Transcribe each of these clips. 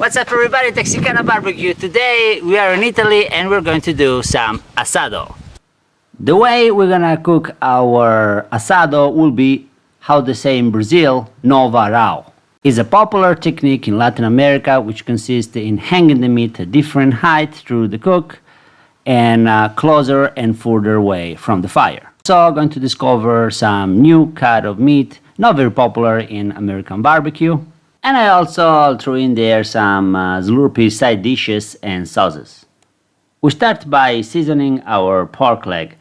What's up everybody, Texicana BBQ. Today we are in Italy and we're going to do some asado. The way we're gonna cook our asado will be how they say in Brazil, no varal. It's a popular technique in Latin America which consists in hanging the meat at different height through the cook and closer and further away from the fire. So I'm going to discover some new cut of meat, not very popular in American barbecue. And I also threw in there some Slurpee side dishes and sauces. We start by seasoning our pork leg.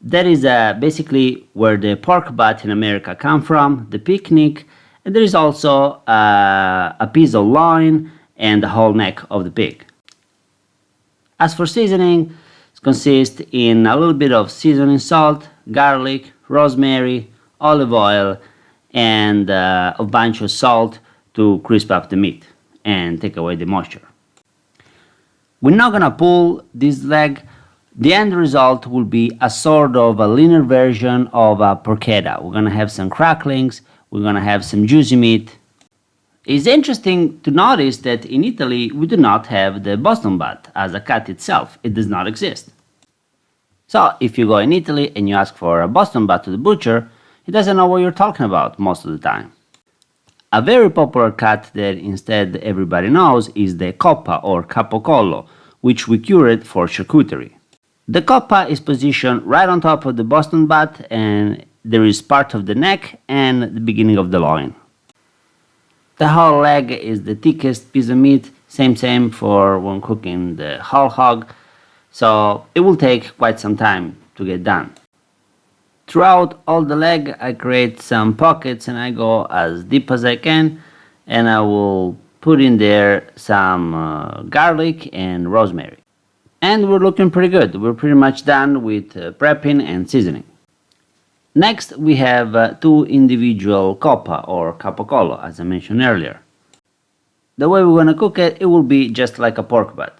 That is basically where the pork butt in America come from, the picnic, and there is also a piece of loin and the whole neck of the pig. As for seasoning, it consists in a little bit of seasoning salt, garlic, rosemary, olive oil, and a bunch of salt to crisp up the meat and take away the moisture. We're not gonna pull this leg. The end result will be a sort of a leaner version of a porchetta. We're gonna have some cracklings, we're gonna have some juicy meat. It's interesting to notice that in Italy we do not have the Boston butt as a cut itself. It does not exist. So if you go in Italy and you ask for a Boston butt to the butcher, he doesn't know what you're talking about most of the time. A very popular cut that instead everybody knows is the coppa or capocollo, which we cured for charcuterie. The coppa is positioned right on top of the Boston butt, and there is part of the neck and the beginning of the loin. The whole leg is the thickest piece of meat, same for when cooking the whole hog, so it will take quite some time to get done. Throughout all the leg I create some pockets and I go as deep as I can, and I will put in there some garlic and rosemary. And we're looking pretty good. We're pretty much done with prepping and seasoning. Next we have two individual coppa or capocollo, as I mentioned earlier. The way we're going to cook it, it will be just like a pork butt.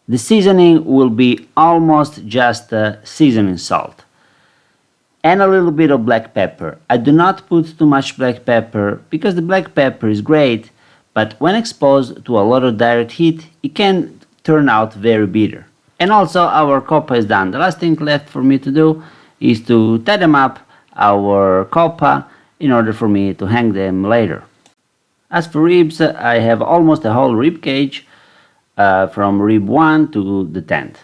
The seasoning will be almost just seasoning salt and a little bit of black pepper. I do not put too much black pepper because the black pepper is great, but when exposed to a lot of direct heat, it can turn out very bitter. And also our coppa is done. The last thing left for me to do is to tie them up our coppa in order for me to hang them later. As for ribs, I have almost a whole rib cage from rib 1 to the 10th.